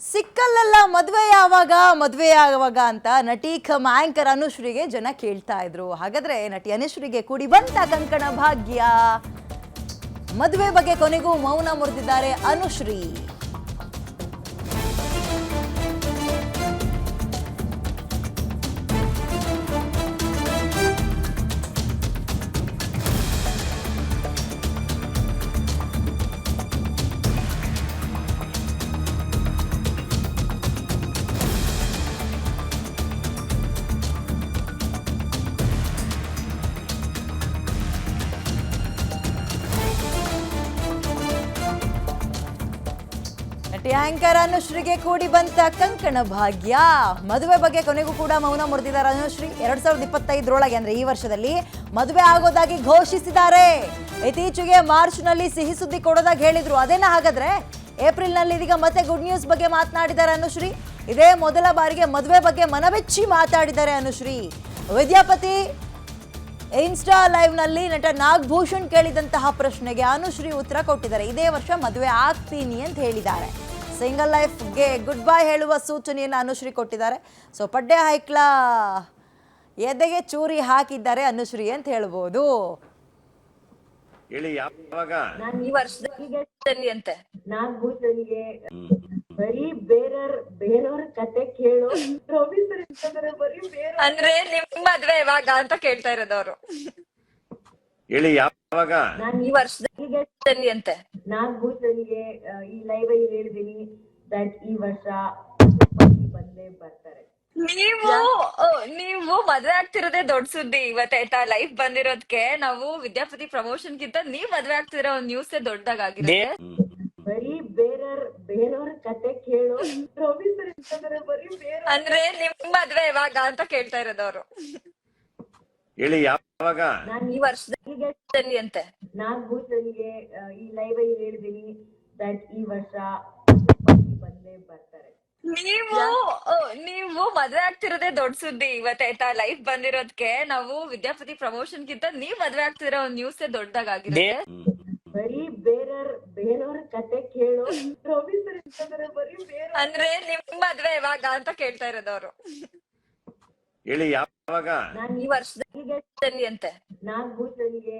ಸಿಕ್ಕಲ್ಲೆಲ್ಲ ಮದುವೆ ಯಾವಾಗ ಅಂತ ನಟಿ ಆಂಕರ್ ಅನುಶ್ರೀಗೆ ಜನ ಕೇಳ್ತಾ ಇದ್ರು. ಹಾಗಾದ್ರೆ ನಟಿ ಅನುಶ್ರೀಗೆ ಕೂಡಿ ಬಂತ ಕಂಕಣ ಭಾಗ್ಯ. ಮದುವೆ ಬಗ್ಗೆ ಕೊನೆಗೂ ಮೌನ ಮುರಿದಿದ್ದಾರೆ ಅನುಶ್ರೀ. ನಟಿ ಆಂಕರ್ ಅನುಶ್ರೀಗೆ ಕೂಡಿ ಬಂತ ಕಂಕಣ ಭಾಗ್ಯ. ಮದುವೆ ಬಗ್ಗೆ ಕೊನೆಗೂ ಕೂಡ ಮೌನ ಮುರಿದಿದ್ದಾರೆ ಅನುಶ್ರೀ. 2025 ಅಂದ್ರೆ ಈ ವರ್ಷದಲ್ಲಿ ಮದುವೆ ಆಗೋದಾಗಿ ಘೋಷಿಸಿದ್ದಾರೆ. ಇತ್ತೀಚೆಗೆ ಮಾರ್ಚ್ ನಲ್ಲಿ ಸಿಹಿ ಸುದ್ದಿ ಕೊಡೋದಾಗಿ ಹೇಳಿದ್ರು. ಅದೇನ ಹಾಗಾದ್ರೆ ಏಪ್ರಿಲ್ ನಲ್ಲಿ ಇದೀಗ ಮತ್ತೆ ಗುಡ್ ನ್ಯೂಸ್ ಬಗ್ಗೆ ಮಾತನಾಡಿದ್ದಾರೆ ಅನುಶ್ರೀ. ಇದೇ ಮೊದಲ ಬಾರಿಗೆ ಮದುವೆ ಬಗ್ಗೆ ಮನವೆಚ್ಚಿ ಮಾತಾಡಿದ್ದಾರೆ ಅನುಶ್ರೀ. ವಿದ್ಯಾಪತಿ ಇನ್ಸ್ಟಾ ಲೈವ್ ನಲ್ಲಿ ನಟ ನಾಗಭೂಷಣ್ ಕೇಳಿದಂತಹ ಪ್ರಶ್ನೆಗೆ ಅನುಶ್ರೀ ಉತ್ತರ ಕೊಟ್ಟಿದ್ದಾರೆ. ಇದೇ ವರ್ಷ ಮದುವೆ ಆಗ್ತೀನಿ ಅಂತ ಹೇಳಿದ್ದಾರೆ. ಸಿಂಗಲ್ ಲೈಫ್ಗೆ ಗುಡ್ ಬೈ ಹೇಳುವ ಸೂಚನೆಯನ್ನು ಅನುಶ್ರೀ ಕೊಟ್ಟಿದ್ದಾರೆ. ಸೊ ಪಡ್ಡೆ ಹೈಕ್ಲ ಎದೆಗೆ ಚೂರಿ ಹಾಕಿದ್ದಾರೆ ಅನುಶ್ರೀ ಅಂತ ಹೇಳ್ಬೋದು. ಹೇಳಿ ಯಾವಾಗ ನಾನು ಈ ವರ್ಷದಲ್ಲಿ ಅಂತೆ ನಾಗಭೂಷಣ್ಗೆ ಬರೀ ಬೇರೆಯವ್ರ ಕತೆ ಕೇಳು ಬರೀ ಬೇರೆ ಅಂದ್ರೆ ನಿಮ್ ಮದ್ವೆ ಇವಾಗ ಅಂತ ಕೇಳ್ತಾ ಇರೋದವ್ರು. ಹೇಳಿ ಯಾವಾಗ ನಾನು ಈ ವರ್ಷದಲ್ಲಿ ಅಂತೆ ನಾಗಭೂಷಣ್ಗೆ ಈ ಲೈವ್ ಅಲ್ಲಿ ಹೇಳಿದೀನಿ ದಟ್ ಈ ವರ್ಷ ಬಂದೇ ಬರ್ತಾರೆ. ನೀವು ಮದ್ವೆ ಆಗ್ತಿರೋದೇ ದೊಡ್ಡ ಸುದ್ದಿ ಇವತ್ತಾಯ್ತಾ. ಲೈಫ್ ಬಂದಿರೋದಕ್ಕೆ ನಾವು ವಿದ್ಯಾಪತಿ ಪ್ರಮೋಷನ್ ಗಿಂತ ನೀವ್ ಮದ್ವೆ ಆಗ್ತಿರೋ ನ್ಯೂಸ್ ದೊಡ್ಡದಾಗಿರುತ್ತೆ. ಬರೀ ಬೇರೆಯವ್ರ ಕತೆ ಕೇಳು ಬರೀ ಬೇರೆ ಅಂದ್ರೆ ನಿಮ್ ಮದ್ವೆ ಇವಾಗ ಅಂತ ಕೇಳ್ತಾ ಇರೋದವ್ರು. ಹೇಳಿ ಯಾವಾಗ ನಾನು ಈ ವರ್ಷದಲ್ಲಿ ಅಂತೆ ನಾಗಭೂಷಣ್ಗೆ ಈ ಲೈವ್ ಅಲ್ಲಿ ಹೇಳಿದೀನಿ ದಟ್ ಈ ವರ್ಷ ಬಂದೇ ಬರ್ತಾರೆ. ನೀವು ಮದ್ವೆ ಆಗ್ತಿರೋದೇ ದೊಡ್ಡ ಸುದ್ದಿ ಇವತ್ತಾಯ್ತಾ. ಲೈಫ್ ಬಂದಿರೋದಕ್ಕೆ ನಾವು ವಿದ್ಯಾಪತಿ ಪ್ರಮೋಷನ್ ಗಿಂತ ನೀವ್ ಮದ್ವೆ ಆಗ್ತಿರೋ ನ್ಯೂಸ್ ದೊಡ್ಡದಾಗಿರುತ್ತೆ. ಬರೀ ಬೇರೆಯವ್ರ ಕತೆ ಕೇಳು ಬರೀ ಬೇರೆ ಅಂದ್ರೆ ನಿಮ್ ಮದ್ವೆ ಇವಾಗ ಅಂತ ಕೇಳ್ತಾ ಇರೋದವ್ರು. ಹೇಳಿ ಯಾವಾಗ ನಾನು ಈ ವರ್ಷದಲ್ಲಿ ಅಂತೆ ನಾಗಭೂಷಣ್ಗೆ